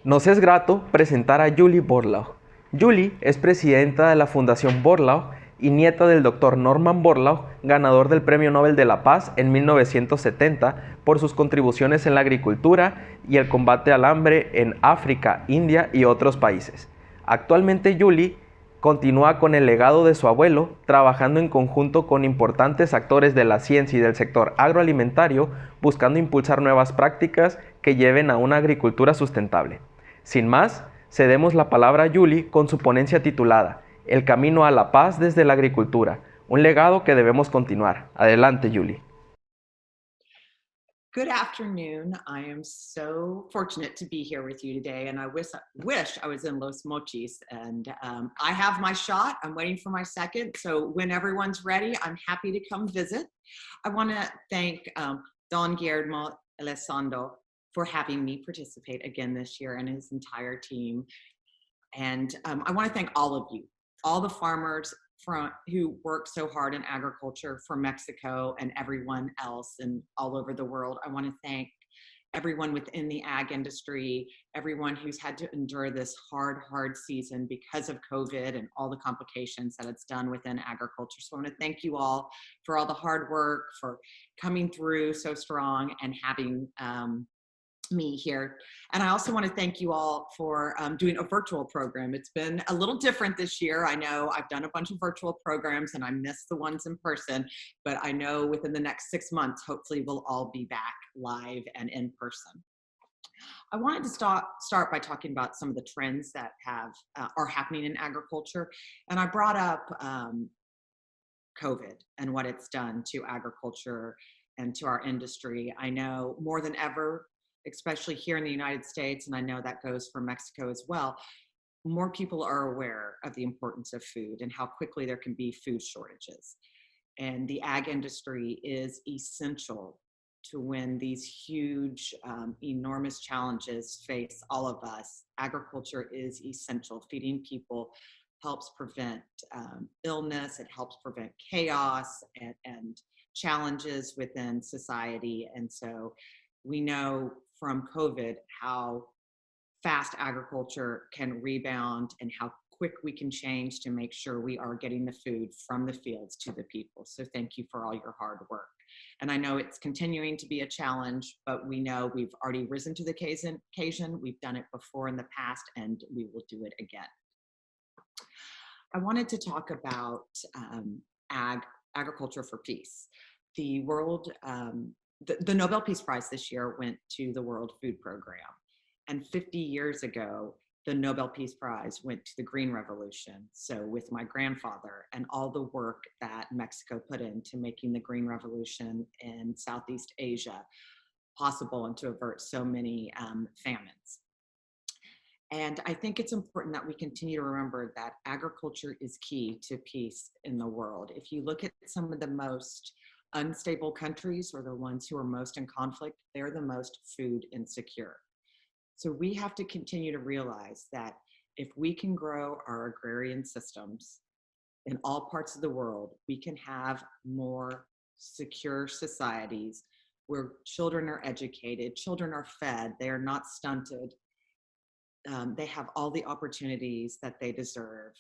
Nos es grato presentar a Julie Borlaug. Julie es presidenta de la Fundación Borlaug y nieta del Dr. Norman Borlaug, ganador del Premio Nobel de la Paz en 1970 por sus contribuciones en la agricultura y el combate al hambre en África, India y otros países. Actualmente Julie continúa con el legado de su abuelo, trabajando en conjunto con importantes actores de la ciencia y del sector agroalimentario, buscando impulsar nuevas prácticas que lleven a una agricultura sustentable. Sin más, cedemos la palabra a Julie con su ponencia titulada El camino a la paz desde la agricultura, un legado que debemos continuar. Adelante, Julie. Good afternoon. I am so fortunate to be here with you today, and I wish I was in Los Mochis. And I have my shot. I'm waiting for my second. So when everyone's ready, I'm happy to come visit. I want to thank Don Guillermo Elizondo for having me participate again this year and his entire team. And I want to thank all of you, all the farmers who work so hard in agriculture for Mexico and everyone else and all over the world. I want to thank everyone within the ag industry, everyone who's had to endure this hard season because of COVID and all the complications that it's done within agriculture. So I want to thank you all for all the hard work, for coming through so strong and having me here. And I also want to thank you all for doing a virtual program. It's been a little different this year. I know I've done a bunch of virtual programs and I miss the ones in person, but I know within the next 6 months, hopefully we'll all be back live and in person. I wanted to start by talking about some of the trends that are happening in agriculture. And I brought up COVID and what it's done to agriculture and to our industry. I know more than ever, especially here in the United States, and I know that goes for Mexico as well, more people are aware of the importance of food and how quickly there can be food shortages. And the ag industry is essential to when these huge, enormous challenges face all of us. Agriculture is essential. Feeding people helps prevent illness, it helps prevent chaos and challenges within society. And so we know from COVID how fast agriculture can rebound and how quick we can change to make sure we are getting the food from the fields to the people. So thank you for all your hard work. And I know it's continuing to be a challenge, but we know we've already risen to the occasion. We've done it before in the past, and we will do it again. I wanted to talk about agriculture for peace. The world, the Nobel Peace Prize this year went to the World Food Program. And 50 years ago, the Nobel Peace Prize went to the Green Revolution. So with my grandfather and all the work that Mexico put into making the Green Revolution in Southeast Asia possible and to avert so many famines. And I think it's important that we continue to remember that agriculture is key to peace in the world. If you look at some of the most unstable countries or the ones who are most in conflict, they're the most food insecure. So we have to continue to realize that if we can grow our agrarian systems in all parts of the world, we can have more secure societies where children are educated, children are fed, they are not stunted. They have all the opportunities that they deserve.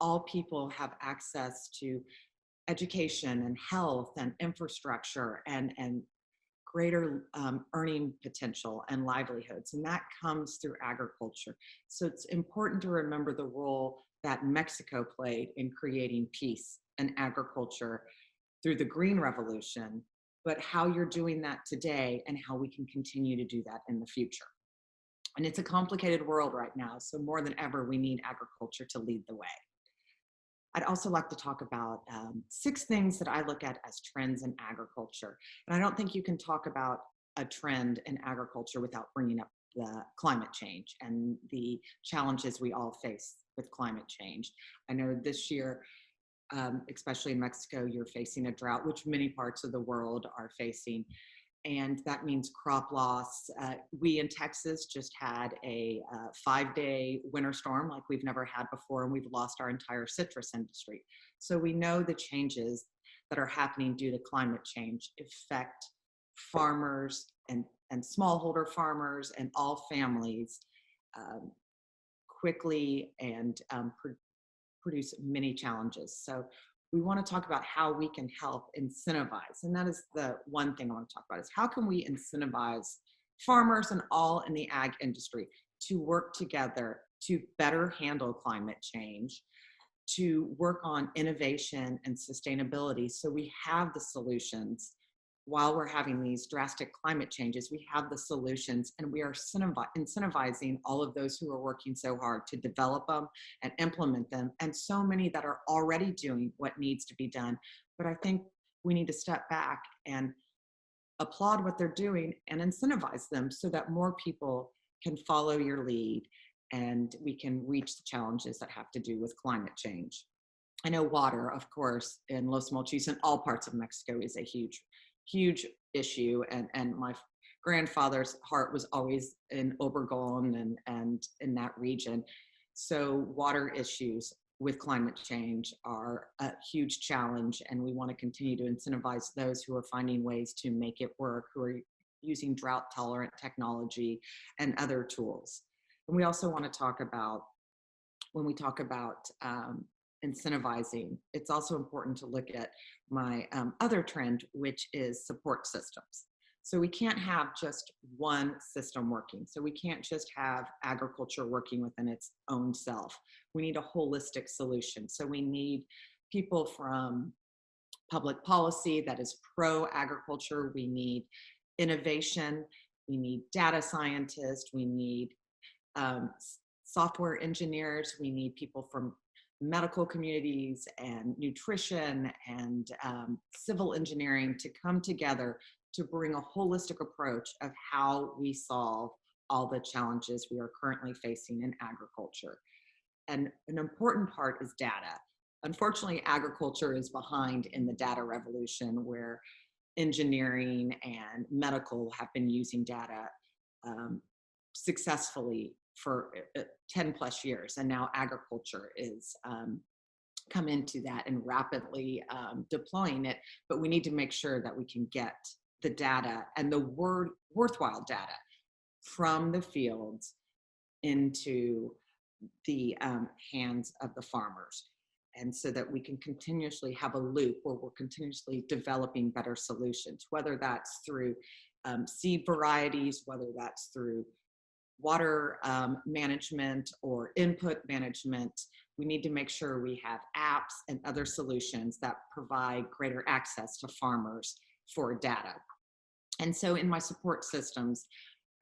All people have access to education and health and infrastructure and greater earning potential and livelihoods. And that comes through agriculture. So it's important to remember the role that Mexico played in creating peace and agriculture through the Green Revolution, but how you're doing that today and how we can continue to do that in the future. And it's a complicated world right now. So more than ever, we need agriculture to lead the way. I'd also like to talk about 6 things that I look at as trends in agriculture. And I don't think you can talk about a trend in agriculture without bringing up the climate change and the challenges we all face with climate change. I know this year, especially in Mexico, you're facing a drought, which many parts of the world are facing. And that means crop loss. We in Texas just had a 5-day winter storm like we've never had before, and we've lost our entire citrus industry. So we know the changes that are happening due to climate change affect farmers and smallholder farmers and all families um, quickly and produce many challenges. So we want to talk about how we can help incentivize. And that is the one thing I want to talk about is how can we incentivize farmers and all in the ag industry to work together to better handle climate change, to work on innovation and sustainability so we have the solutions while we're having these drastic climate changes. We have the solutions, and we are incentivizing all of those who are working so hard to develop them and implement them, and so many that are already doing what needs to be done. But I think we need to step back and applaud what they're doing and incentivize them so that more people can follow your lead and we can reach the challenges that have to do with climate change. I know water, of course, in Los Mochis and all parts of Mexico is a huge issue. And my grandfather's heart was always in Obregon and in that region. So water issues with climate change are a huge challenge, and we want to continue to incentivize those who are finding ways to make it work, who are using drought tolerant technology and other tools. And we also want to talk about, when we talk about incentivizing, it's also important to look at my other trend, which is support systems. So we can't have just one system working. So we can't just have agriculture working within its own self. We need a holistic solution. So we need people from public policy that is pro-agriculture. We need innovation. We need data scientists. We need software engineers. We need people from medical communities and nutrition and civil engineering to come together to bring a holistic approach of how we solve all the challenges we are currently facing in agriculture. And an important part is data. Unfortunately, agriculture is behind in the data revolution, where engineering and medical have been using data successfully for 10 plus years. And now agriculture is come into that and rapidly deploying it. But we need to make sure that we can get the data and the worthwhile data from the fields into the hands of the farmers. And so that we can continuously have a loop where we're continuously developing better solutions, whether that's through seed varieties, whether that's through water management or input management. We need to make sure we have apps and other solutions that provide greater access to farmers for data. And so in my support systems,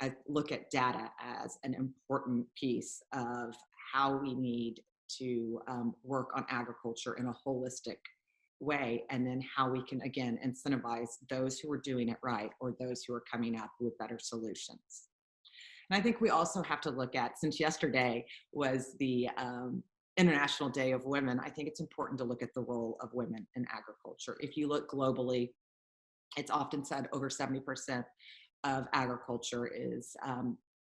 I look at data as an important piece of how we need to work on agriculture in a holistic way, and then how we can, again, incentivize those who are doing it right or those who are coming up with better solutions. And I think we also have to look at, since yesterday was the International Day of Women, I think it's important to look at the role of women in agriculture. If you look globally, it's often said over 70% of agriculture is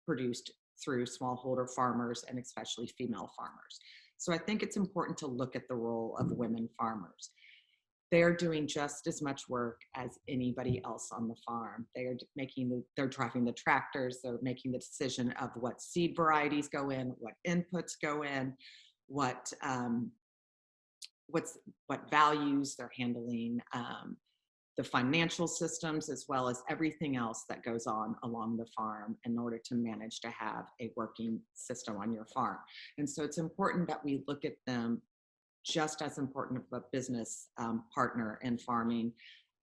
produced through smallholder farmers, and especially female farmers. So I think it's important to look at the role of women farmers. They're doing just as much work as anybody else on the farm. They're driving the tractors, they're making the decision of what seed varieties go in, what inputs go in, what values they're handling, the financial systems, as well as everything else that goes on along the farm in order to manage to have a working system on your farm. And so it's important that we look at them just as important of a business partner in farming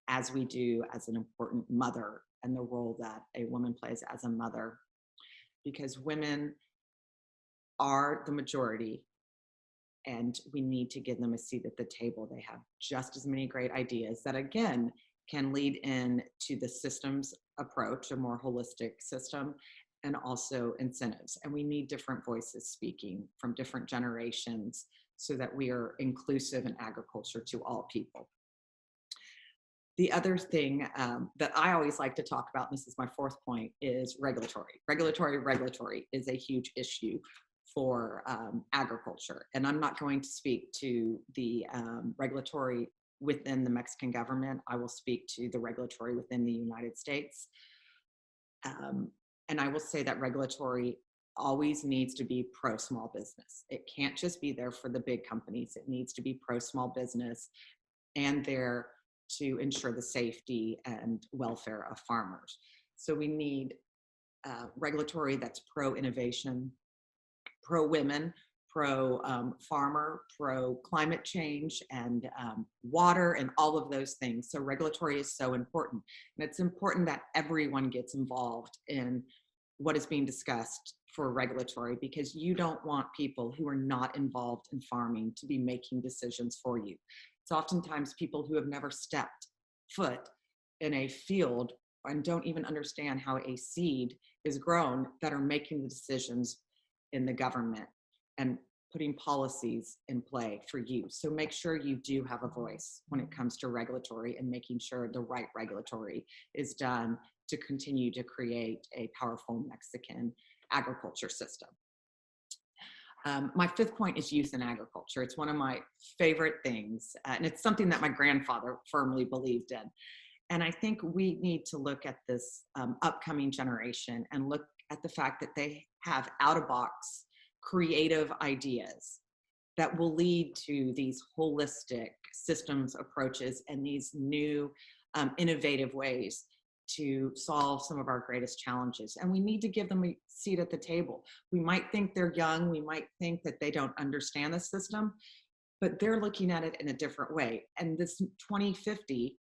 as we do as an important mother, and the role that a woman plays as a mother, because women are the majority and we need to give them a seat at the table. They have just as many great ideas that, again, can lead in to the systems approach, a more holistic system, and also incentives. And we need different voices speaking from different generations so that we are inclusive in agriculture to all people. The other thing that I always like to talk about, and this is my fourth point, is regulatory. Regulatory is a huge issue for agriculture. And I'm not going to speak to the regulatory within the Mexican government. I will speak to the regulatory within the United States. And I will say that regulatory always needs to be pro small business. It can't just be there for the big companies. It needs to be pro small business and there to ensure the safety and welfare of farmers. So we need regulatory that's pro innovation, pro women, pro farmer, pro climate change, and water, and all of those things. So regulatory is so important. And it's important that everyone gets involved in what is being discussed for regulatory, because you don't want people who are not involved in farming to be making decisions for you. It's oftentimes people who have never stepped foot in a field and don't even understand how a seed is grown that are making the decisions in the government and putting policies in play for you. So make sure you do have a voice when it comes to regulatory, and making sure the right regulatory is done to continue to create a powerful Mexican agriculture system. My fifth point is youth in agriculture. It's one of my favorite things, and it's something that my grandfather firmly believed in. And I think we need to look at this upcoming generation and look at the fact that they have out-of-box creative ideas that will lead to these holistic systems approaches and these new innovative ways to solve some of our greatest challenges. And we need to give them a seat at the table. We might think they're young, we might think that they don't understand the system, but they're looking at it in a different way. And this 2050,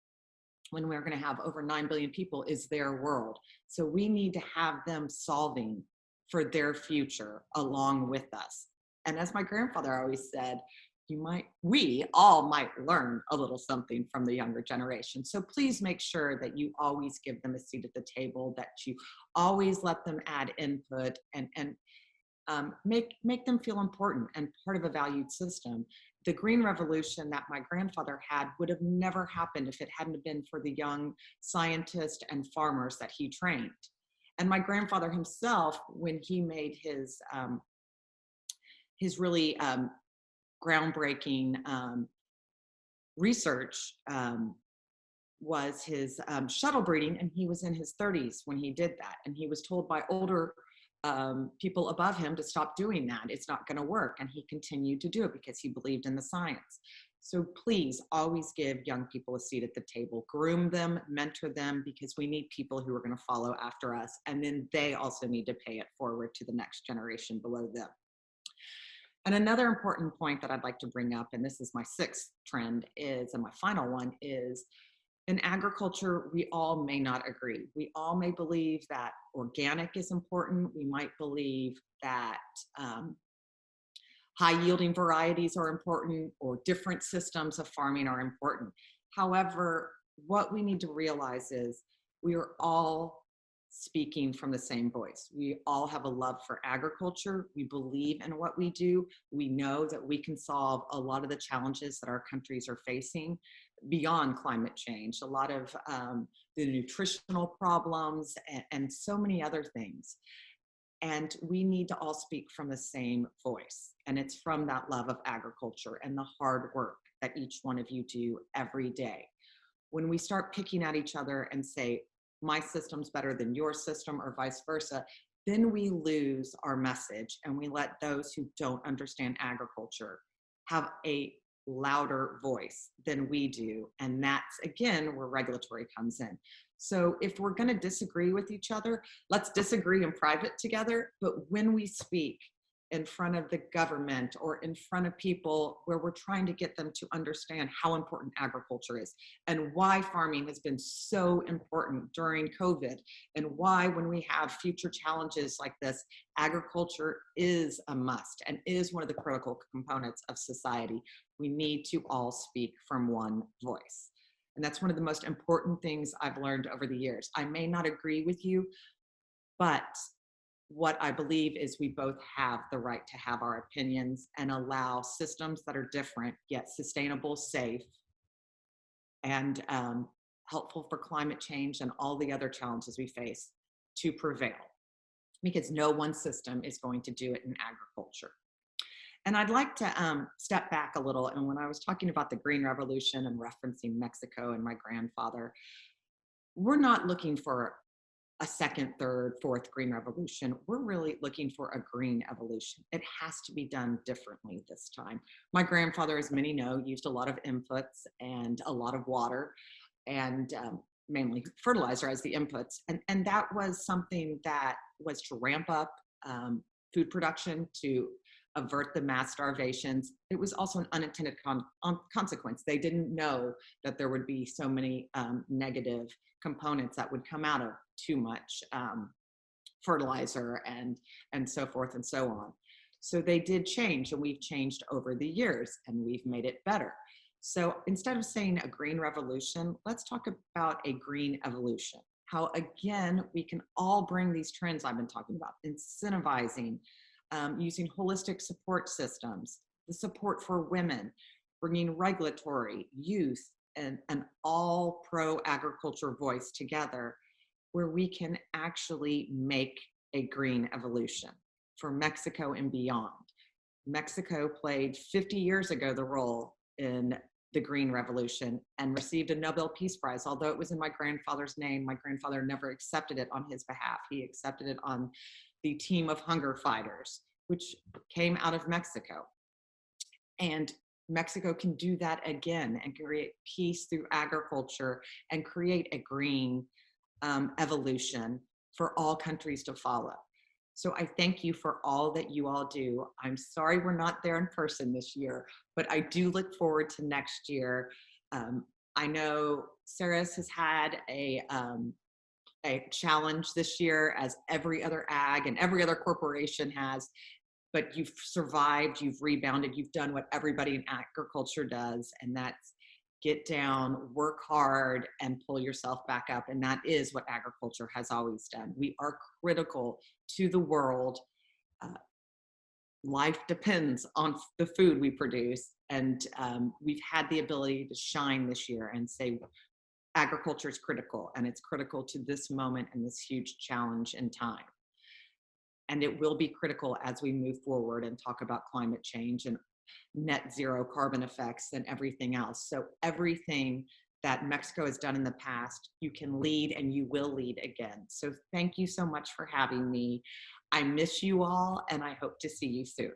when we're going to have over 9 billion people, is their world. So we need to have them solving for their future along with us. And as my grandfather always said, we all might learn a little something from the younger generation. So please make sure that you always give them a seat at the table, that you always let them add input, and make them feel important and part of a valued system. The green revolution that my grandfather had would have never happened if it hadn't been for the young scientists and farmers that he trained. And my grandfather himself, when he made his really groundbreaking research, was his shuttle breeding, and he was in his 30s when he did that. And he was told by older people above him to stop doing that. It's not going to work. And he continued to do it because he believed in the science. So please always give young people a seat at the table, groom them, mentor them, because we need people who are going to follow after us. And then they also need to pay it forward to the next generation below them. And another important point that I'd like to bring up, and this is my sixth trend, and my final one, is in agriculture, we all may not agree. We all may believe that organic is important. We might believe that high yielding varieties are important, or different systems of farming are important. However, what we need to realize is we are all speaking from the same voice. We all have a love for agriculture. We believe in what we do. We know that we can solve a lot of the challenges that our countries are facing beyond climate change, a lot of the nutritional problems, and so many other things. And we need to all speak from the same voice. And it's from that love of agriculture and the hard work that each one of you do every day. When we start picking at each other and say, my system's better than your system, or vice versa, then we lose our message, and we let those who don't understand agriculture have a louder voice than we do. And that's, again, where regulatory comes in. So if we're going to disagree with each other, let's disagree in private together. But when we speak in front of the government or in front of people where we're trying to get them to understand how important agriculture is and why farming has been so important during COVID, and why when we have future challenges like this, agriculture is a must and is one of the critical components of society, we need to all speak from one voice. And that's one of the most important things I've learned over the years. I may not agree with you, but what I believe is we both have the right to have our opinions and allow systems that are different, yet sustainable, safe, and helpful for climate change and all the other challenges we face to prevail, because no one system is going to do it in agriculture. And I'd like to step back a little. And when I was talking about the Green Revolution and referencing Mexico and my grandfather, we're not looking for a second, third, fourth green revolution. We're really looking for a green evolution. It has to be done differently this time. My grandfather, as many know, used a lot of inputs and a lot of water, and mainly fertilizer as the inputs. And that was something that was to ramp up food production, to avert the mass starvations. It was also an unintended consequence. They didn't know that there would be so many negative components that would come out of too much fertilizer and so forth and so on. So they did change, and we've changed over the years, and we've made it better. So instead of saying a green revolution, let's talk about a green evolution. How, again, we can all bring these trends I've been talking about, incentivizing, using holistic support systems, the support for women, bringing regulatory, youth, and an all pro-agriculture voice together, where we can actually make a green evolution for Mexico and beyond. Mexico played 50 years ago the role in the Green Revolution and received a Nobel Peace Prize. Although it was in my grandfather's name, my grandfather never accepted it on his behalf. He accepted it on the team of hunger fighters, which came out of Mexico. And Mexico can do that again and create peace through agriculture and create a green evolution for all countries to follow. So I thank you for all that you all do. I'm sorry we're not there in person this year, but I do look forward to next year. I know Sarah's has had a challenge this year, as every other ag and every other corporation has, but you've survived, you've rebounded, you've done what everybody in agriculture does, and that's get down, work hard, and pull yourself back up. And that is what agriculture has always done. We are critical to the world. Life depends on the food we produce. And we've had the ability to shine this year and say, agriculture is critical, and it's critical to this moment and this huge challenge in time. And it will be critical as we move forward and talk about climate change and net zero carbon effects and everything else. So everything that Mexico has done in the past, you can lead and you will lead again. So thank you so much for having me. I miss you all, and I hope to see you soon.